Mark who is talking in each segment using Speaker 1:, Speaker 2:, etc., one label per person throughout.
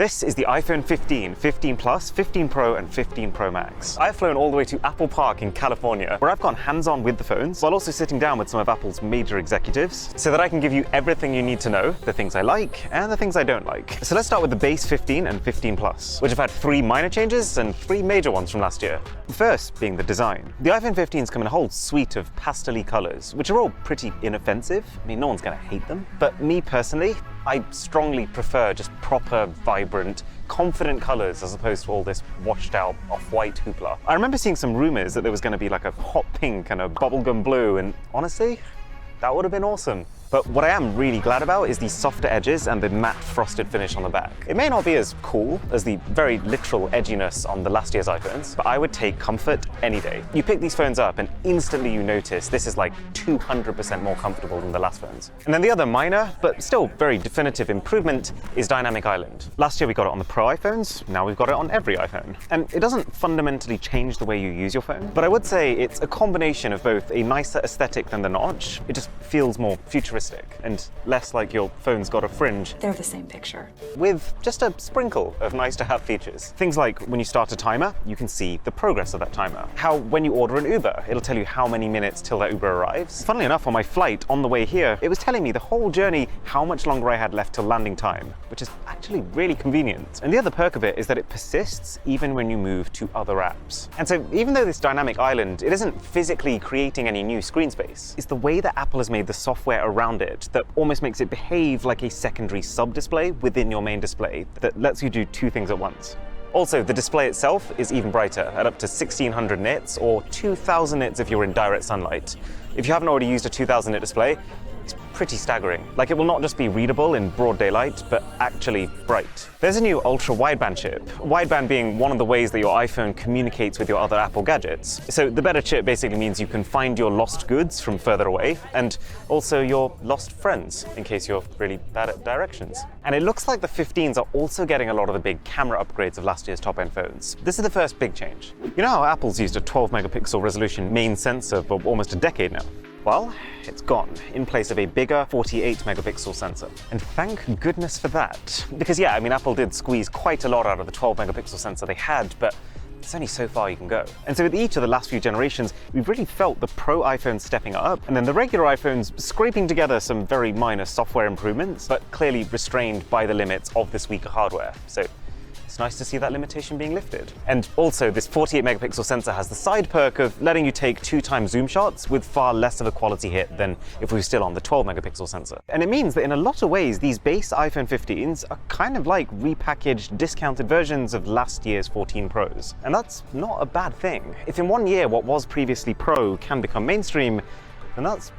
Speaker 1: This is the iPhone 15, 15 Plus, 15 Pro, and 15 Pro Max. I've flown all the way to Apple Park in California, where I've gone hands-on with the phones, while also sitting down with some of Apple's major executives, so that I can give you everything you need to know, the things I like and the things I don't like. So let's start with the base 15 and 15 Plus, which have had 3 minor changes and 3 major ones from last year. The first being the design. The iPhone 15's come in a whole suite of pastel-y colors, which are all pretty inoffensive. I mean, no one's gonna hate them. But me personally, I strongly prefer just proper, vibrant, confident colors as opposed to all this washed out off-white hoopla. I remember seeing some rumors that there was going to be like a hot pink and a bubblegum blue, and honestly, that would have been awesome. But what I am really glad about is the softer edges and the matte frosted finish on the back. It may not be as cool as the very literal edginess on the last year's iPhones, but I would take comfort any day. You pick these phones up and instantly you notice this is like 200% more comfortable than the last phones. And then the other minor, but still very definitive improvement is Dynamic Island. Last year we got it on the Pro iPhones, now we've got it on every iPhone. And it doesn't fundamentally change the way you use your phone, but I would say it's a combination of both a nicer aesthetic than the notch. It just feels more futuristic and less like your phone's got a fringe.
Speaker 2: They're the same picture.
Speaker 1: With just a sprinkle of nice to have features. Things like when you start a timer, you can see the progress of that timer. How when you order an Uber, it'll tell you how many minutes till that Uber arrives. Funnily enough, on my flight on the way here, it was telling me the whole journey how much longer I had left till landing time, which is actually really convenient. And the other perk of it is that it persists even when you move to other apps. And so even though this Dynamic Island, it isn't physically creating any new screen space, it's the way that Apple has made the software around it that almost makes it behave like a secondary sub-display within your main display that lets you do 2 things at once. Also, the display itself is even brighter at up to 1600 nits or 2000 nits if you're in direct sunlight. If you haven't already used a 2000 nit display, it's pretty staggering. Like, it will not just be readable in broad daylight, but actually bright. There's a new ultra-wideband chip, wideband being one of the ways that your iPhone communicates with your other Apple gadgets. So the better chip basically means you can find your lost goods from further away, and also your lost friends, in case you're really bad at directions. And it looks like the 15s are also getting a lot of the big camera upgrades of last year's top-end phones. This is the first big change. You know how Apple's used a 12-megapixel resolution main sensor for almost a decade now? Well, it's gone, in place of a bigger 48-megapixel sensor. And thank goodness for that. Because yeah, I mean, Apple did squeeze quite a lot out of the 12-megapixel sensor they had, but there's only so far you can go. And so with each of the last few generations, we've really felt the Pro iPhone stepping up, and then the regular iPhones scraping together some very minor software improvements, but clearly restrained by the limits of this weaker hardware. So it's nice to see that limitation being lifted. And also, this 48-megapixel sensor has the side perk of letting you take 2x zoom shots with far less of a quality hit than if we were still on the 12-megapixel sensor. And it means that in a lot of ways, these base iPhone 15s are kind of like repackaged, discounted versions of last year's 14 Pros. And that's not a bad thing. If in 1 year what was previously Pro can become mainstream, then that's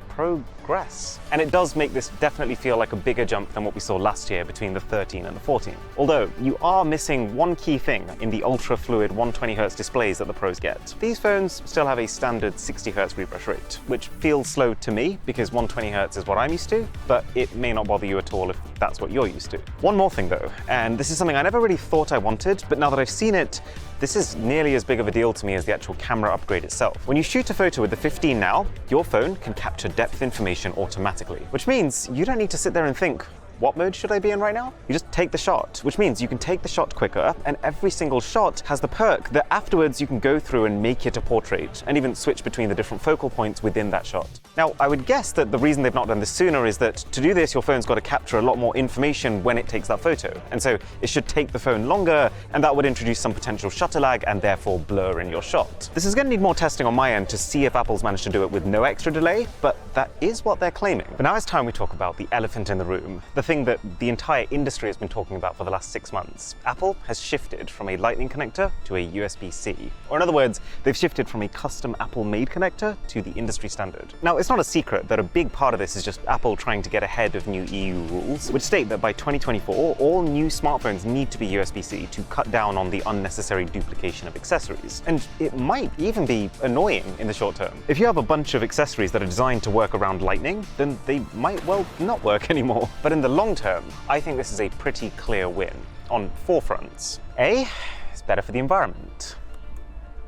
Speaker 1: progress. And it does make this definitely feel like a bigger jump than what we saw last year between the 13 and the 14. Although, you are missing one key thing in the ultra-fluid 120Hz displays that the Pros get. These phones still have a standard 60Hz refresh rate, which feels slow to me because 120Hz is what I'm used to, but it may not bother you at all if that's what you're used to. One more thing though, and this is something I never really thought I wanted, but now that I've seen it, this is nearly as big of a deal to me as the actual camera upgrade itself. When you shoot a photo with the 15 now, your phone can capture depth information automatically, which means you don't need to sit there and think, what mode should I be in right now? You just take the shot, which means you can take the shot quicker, and every single shot has the perk that afterwards you can go through and make it a portrait, and even switch between the different focal points within that shot. Now, I would guess that the reason they've not done this sooner is that to do this, your phone's got to capture a lot more information when it takes that photo. And so it should take the phone longer, and that would introduce some potential shutter lag and therefore blur in your shot. This is going to need more testing on my end to see if Apple's managed to do it with no extra delay, but that is what they're claiming. But now it's time we talk about the elephant in the room, the thing that the entire industry has been talking about for the last 6 months. Apple has shifted from a Lightning connector to a USB-C. Or in other words, they've shifted from a custom Apple-made connector to the industry standard. Now, it's not a secret that a big part of this is just Apple trying to get ahead of new EU rules, which state that by 2024, all new smartphones need to be USB-C to cut down on the unnecessary duplication of accessories. And it might even be annoying in the short term. If you have a bunch of accessories that are designed to work around Lightning, then they might well not work anymore. But in the long term, I think this is a pretty clear win on 4 fronts. A, it's better for the environment.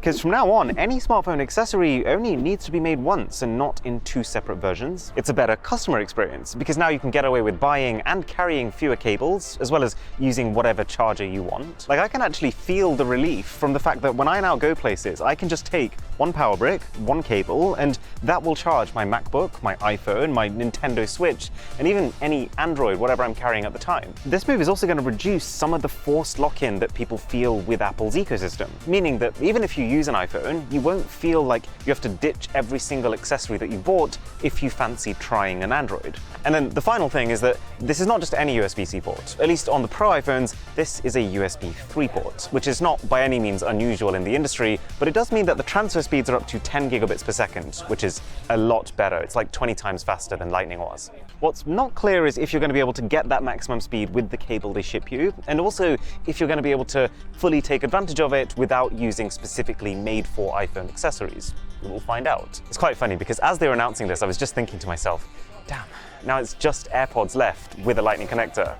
Speaker 1: Because from now on, any smartphone accessory only needs to be made once and not in two separate versions. It's a better customer experience because now you can get away with buying and carrying fewer cables, as well as using whatever charger you want. Like, I can actually feel the relief from the fact that when I now go places, I can just take one power brick, one cable, and that will charge my MacBook, my iPhone, my Nintendo Switch, and even any Android, whatever I'm carrying at the time. This move is also going to reduce some of the forced lock-in that people feel with Apple's ecosystem, meaning that even if you use an iPhone, you won't feel like you have to ditch every single accessory that you bought if you fancy trying an Android. And then the final thing is that this is not just any USB-C port. At least on the Pro iPhones, this is a USB 3 port, which is not by any means unusual in the industry, but it does mean that the transfer speeds are up to 10 gigabits per second, which is a lot better. It's like 20 times faster than Lightning was. What's not clear is if you're going to be able to get that maximum speed with the cable they ship you, and also if you're going to be able to fully take advantage of it without using specifically made-for iPhone accessories. We'll find out. It's quite funny because as they were announcing this, I was just thinking to myself, damn, now it's just AirPods left with a Lightning connector.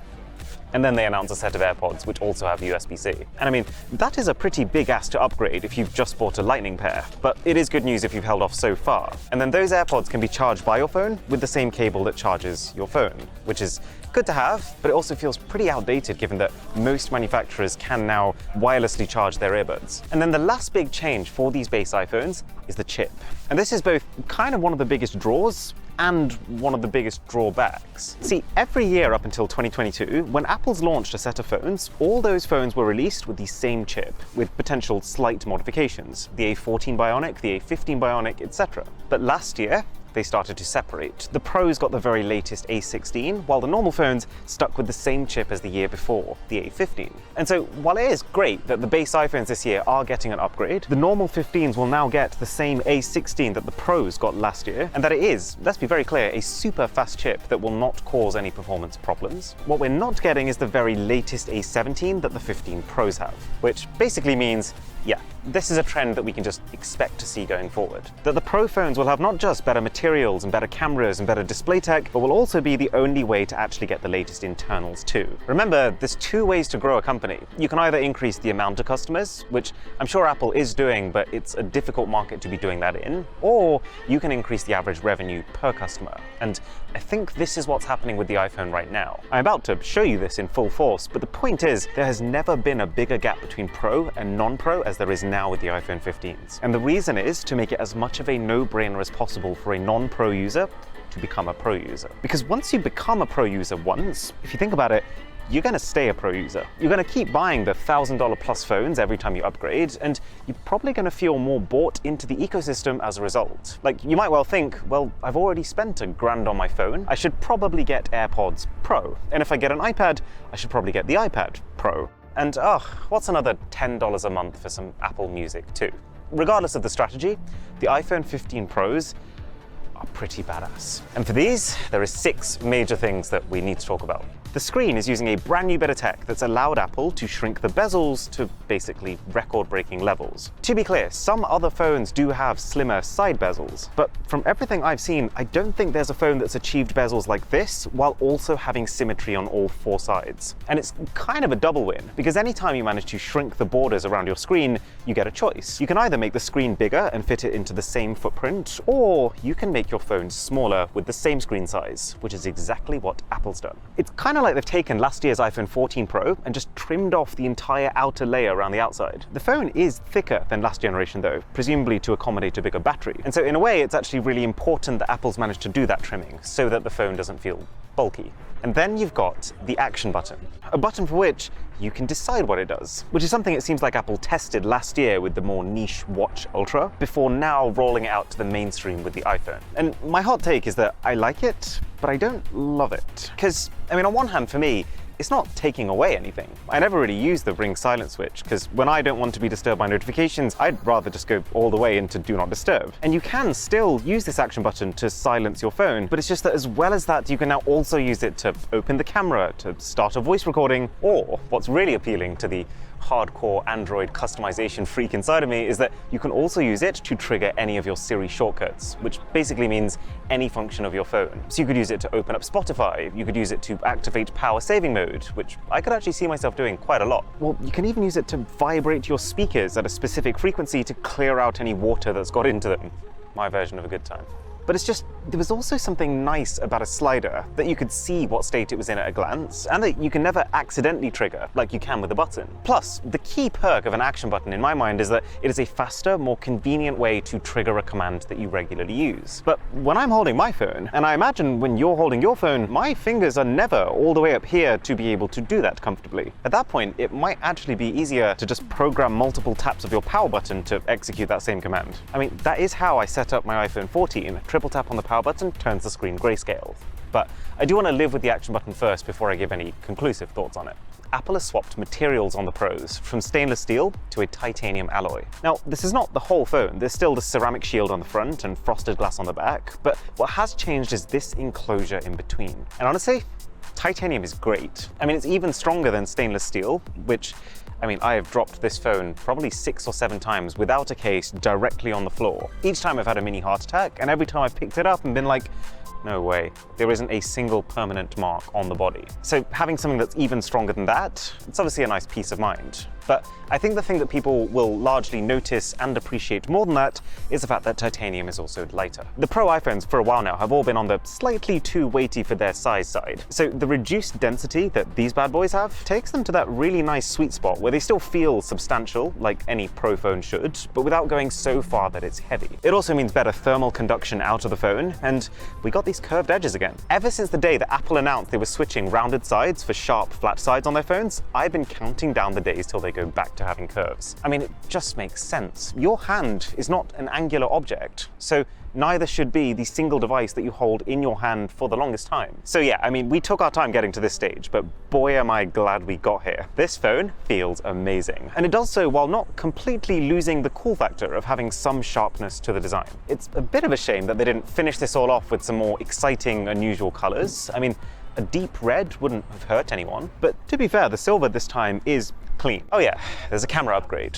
Speaker 1: And then they announce a set of AirPods which also have USB-C. And I mean, that is a pretty big ask to upgrade if you've just bought a Lightning pair, but it is good news if you've held off so far. And then those AirPods can be charged by your phone with the same cable that charges your phone, which is good to have, but it also feels pretty outdated given that most manufacturers can now wirelessly charge their earbuds. And then the last big change for these base iPhones is the chip. And this is both kind of one of the biggest draws and one of the biggest drawbacks. See, every year up until 2022, when Apple's launched a set of phones, all those phones were released with the same chip, with potential slight modifications, the A14 Bionic, the A15 Bionic, etc. But last year, they started to separate. The Pros got the very latest A16, while the normal phones stuck with the same chip as the year before, the A15. And so, while it is great that the base iPhones this year are getting an upgrade, the normal 15s will now get the same A16 that the Pros got last year, and that it is, let's be very clear, a super fast chip that will not cause any performance problems. What we're not getting is the very latest A17 that the 15 Pros have, which basically means, yeah, this is a trend that we can just expect to see going forward. That the Pro phones will have not just better materials and better cameras and better display tech, but will also be the only way to actually get the latest internals too. Remember, there's two ways to grow a company. You can either increase the amount of customers, which I'm sure Apple is doing, but it's a difficult market to be doing that in, or you can increase the average revenue per customer. And I think this is what's happening with the iPhone right now. I'm about to show you this in full force, but the point is, there has never been a bigger gap between Pro and non-Pro as there is now with the iPhone 15s. And the reason is to make it as much of a no-brainer as possible for a non-Pro user to become a Pro user. Because once you become a Pro user once, if you think about it, you're going to stay a Pro user. You're going to keep buying the $1,000 plus phones every time you upgrade, and you're probably going to feel more bought into the ecosystem as a result. Like, you might well think, well, I've already spent $1,000 on my phone, I should probably get AirPods Pro. And if I get an iPad, I should probably get the iPad Pro. And what's another $10 a month for some Apple Music too? Regardless of the strategy, the iPhone 15 Pros are pretty badass. And for these, there are 6 major things that we need to talk about. The screen is using a brand new bit of tech that's allowed Apple to shrink the bezels to basically record-breaking levels. To be clear, some other phones do have slimmer side bezels, but from everything I've seen, I don't think there's a phone that's achieved bezels like this while also having symmetry on all 4 sides. And it's kind of a double win, because anytime you manage to shrink the borders around your screen, you get a choice. You can either make the screen bigger and fit it into the same footprint, or you can make your phone smaller with the same screen size, which is exactly what Apple's done. It's kind of like they've taken last year's iPhone 14 Pro and just trimmed off the entire outer layer around the outside. The phone is thicker than last generation though, presumably to accommodate a bigger battery. And so in a way, it's actually really important that Apple's managed to do that trimming so that the phone doesn't feel bulky. And then you've got the action button, a button for which you can decide what it does, which is something it seems like Apple tested last year with the more niche Watch Ultra, before now rolling it out to the mainstream with the iPhone. And my hot take is that I like it, but I don't love it. Because, I mean, on one hand, for me, it's not taking away anything. I never really use the Ring silent switch, because when I don't want to be disturbed by notifications, I'd rather just go all the way into Do Not Disturb. And you can still use this action button to silence your phone, but it's just that as well as that, you can now also use it to open the camera, to start a voice recording, or what's really appealing to the hardcore Android customization freak inside of me is that you can also use it to trigger any of your Siri shortcuts, which basically means any function of your phone. So you could use it to open up Spotify, you could use it to activate power saving mode, which I could actually see myself doing quite a lot. Well, you can even use it to vibrate your speakers at a specific frequency to clear out any water that's got into them. My version of a good time. But it's just, there was also something nice about a slider, that you could see what state it was in at a glance, and that you can never accidentally trigger like you can with a button. Plus, the key perk of an action button in my mind is that it is a faster, more convenient way to trigger a command that you regularly use. But when I'm holding my phone, and I imagine when you're holding your phone, my fingers are never all the way up here to be able to do that comfortably. At that point, it might actually be easier to just program multiple taps of your power button to execute that same command. I mean, that is how I set up my iPhone 14. Triple tap on the power button turns the screen grayscale. But I do want to live with the action button first before I give any conclusive thoughts on it. Apple has swapped materials on the Pros from stainless steel to a titanium alloy. Now, this is not the whole phone. There's still the ceramic shield on the front and frosted glass on the back, but what has changed is this enclosure in between. And honestly, titanium is great. I mean, it's even stronger than stainless steel, which, I mean, I have dropped this phone probably 6 or 7 times without a case directly on the floor. Each time I've had a mini heart attack, and every time I've picked it up and been like, no way, there isn't a single permanent mark on the body. So having something that's even stronger than that, it's obviously a nice peace of mind. But I think the thing that people will largely notice and appreciate more than that is the fact that titanium is also lighter. The Pro iPhones for a while now have all been on the slightly too weighty for their size side. So the reduced density that these bad boys have takes them to that really nice sweet spot where they still feel substantial, like any Pro phone should, but without going so far that it's heavy. It also means better thermal conduction out of the phone, and we got these curved edges again. Ever since the day that Apple announced they were switching rounded sides for sharp, flat sides on their phones, I've been counting down the days till they go back to having curves. I mean, it just makes sense. Your hand is not an angular object, so neither should be the single device that you hold in your hand for the longest time. So yeah, I mean, we took our time getting to this stage, but boy am I glad we got here. This phone feels amazing. And it does so while not completely losing the cool factor of having some sharpness to the design. It's a bit of a shame that they didn't finish this all off with some more exciting, unusual colors. I mean, a deep red wouldn't have hurt anyone. But to be fair, the silver this time is clean. Oh yeah, there's a camera upgrade.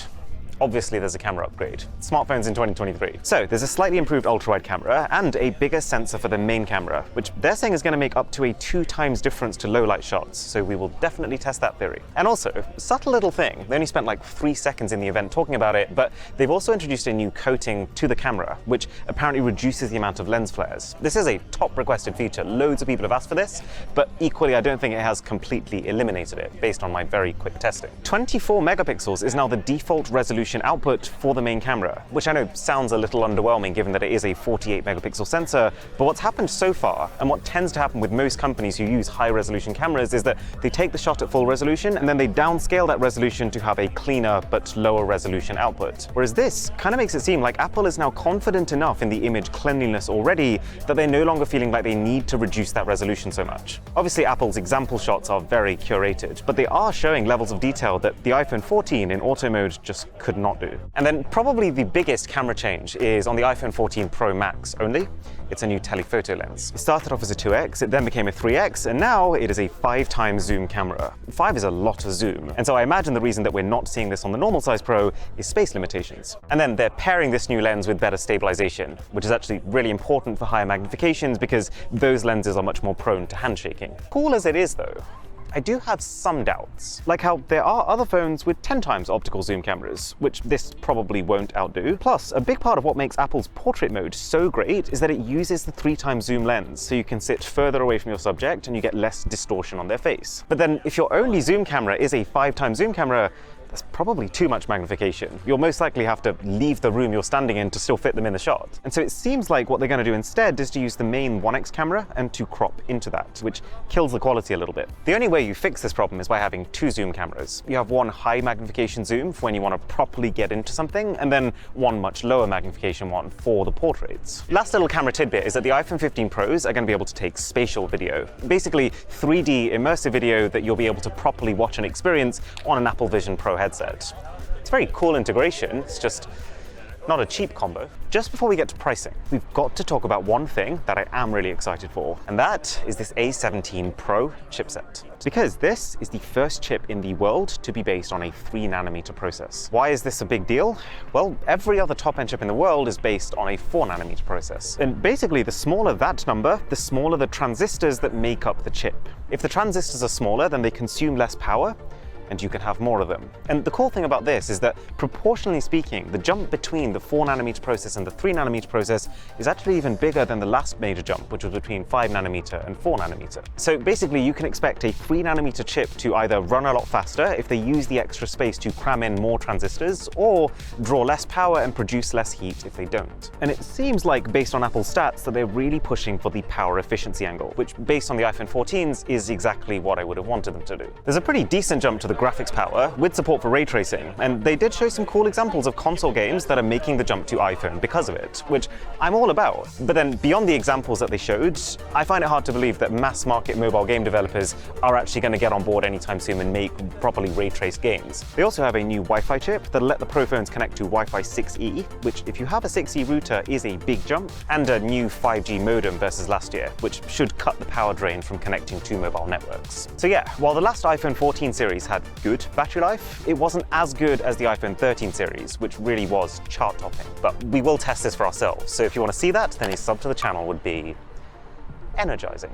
Speaker 1: Obviously there's a camera upgrade. Smartphones in 2023. So there's a slightly improved ultra-wide camera and a bigger sensor for the main camera, which they're saying is going to make up to a 2 times difference to low light shots. So we will definitely test that theory. And also, subtle little thing. They only spent like 3 seconds in the event talking about it, but they've also introduced a new coating to the camera, which apparently reduces the amount of lens flares. This is a top requested feature. Loads of people have asked for this, but equally I don't think it has completely eliminated it based on my very quick testing. 24 megapixels is now the default resolution output for the main camera, which I know sounds a little underwhelming given that it is a 48 megapixel sensor, but what's happened so far, and what tends to happen with most companies who use high resolution cameras, is that they take the shot at full resolution and then they downscale that resolution to have a cleaner but lower resolution output. Whereas this kind of makes it seem like Apple is now confident enough in the image cleanliness already that they're no longer feeling like they need to reduce that resolution so much. Obviously Apple's example shots are very curated, but they are showing levels of detail that the iPhone 14 in auto mode just could not do. And then probably the biggest camera change is on the iPhone 14 Pro Max only. It's a new telephoto lens. It started off as a 2x, it then became a 3x, and now it is a 5 times zoom camera. 5 is a lot of zoom, and so I imagine the reason that we're not seeing this on the normal size Pro is space limitations. And then they're pairing this new lens with better stabilization, which is actually really important for higher magnifications because those lenses are much more prone to handshaking. Cool as it is though, I do have some doubts, like how there are other phones with 10 times optical zoom cameras, which this probably won't outdo. Plus, a big part of what makes Apple's portrait mode so great is that it uses the 3 times zoom lens, so you can sit further away from your subject and you get less distortion on their face. But then if your only zoom camera is a 5 times zoom camera, that's probably too much magnification. You'll most likely have to leave the room you're standing in to still fit them in the shot. And so it seems like what they're going to do instead is to use the main 1x camera and to crop into that, which kills the quality a little bit. The only way you fix this problem is by having 2 zoom cameras. You have one high magnification zoom for when you want to properly get into something, and then one much lower magnification one for the portraits. Last little camera tidbit is that the iPhone 15 Pros are going to be able to take spatial video. Basically 3D immersive video that you'll be able to properly watch and experience on an Apple Vision Pro headset. It's a very cool integration, it's just not a cheap combo. Just before we get to pricing, we've got to talk about one thing that I am really excited for, and that is this A17 Pro chipset. Because this is the first chip in the world to be based on a 3nm process. Why is this a big deal? Well, every other top-end chip in the world is based on a 4nm process. And basically, the smaller that number, the smaller the transistors that make up the chip. If the transistors are smaller, then they consume less power, and you can have more of them. And the cool thing about this is that, proportionally speaking, the jump between the 4nm process and the 3nm process is actually even bigger than the last major jump, which was between 5nm and 4nm. So basically, you can expect a 3nm chip to either run a lot faster if they use the extra space to cram in more transistors, or draw less power and produce less heat if they don't. And it seems like, based on Apple's stats, that they're really pushing for the power efficiency angle, which, based on the iPhone 14s, is exactly what I would have wanted them to do. There's a pretty decent jump to the graphics power with support for ray tracing, and they did show some cool examples of console games that are making the jump to iPhone because of it, which I'm all about. But then beyond the examples that they showed, I find it hard to believe that mass market mobile game developers are actually going to get on board anytime soon and make properly ray traced games. They also have a new Wi-Fi chip that'll let the Pro phones connect to Wi-Fi 6E, which, if you have a 6E router, is a big jump, and a new 5G modem versus last year, which should cut the power drain from connecting to mobile networks. So yeah, while the last iPhone 14 series had good battery life, it wasn't as good as the iPhone 13 series, which really was chart-topping. But we will test this for ourselves, so if you want to see that, then a sub to the channel would be energizing.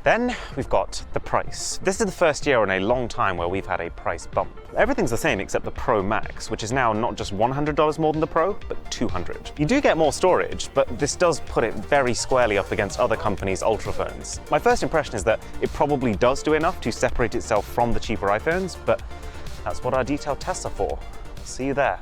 Speaker 1: Then we've got the price. This is the first year in a long time where we've had a price bump. Everything's the same except the Pro Max, which is now not just $100 more than the Pro, but $200. You do get more storage, but this does put it very squarely up against other companies' Ultra phones. My first impression is that it probably does do enough to separate itself from the cheaper iPhones, but that's what our detailed tests are for. See you there.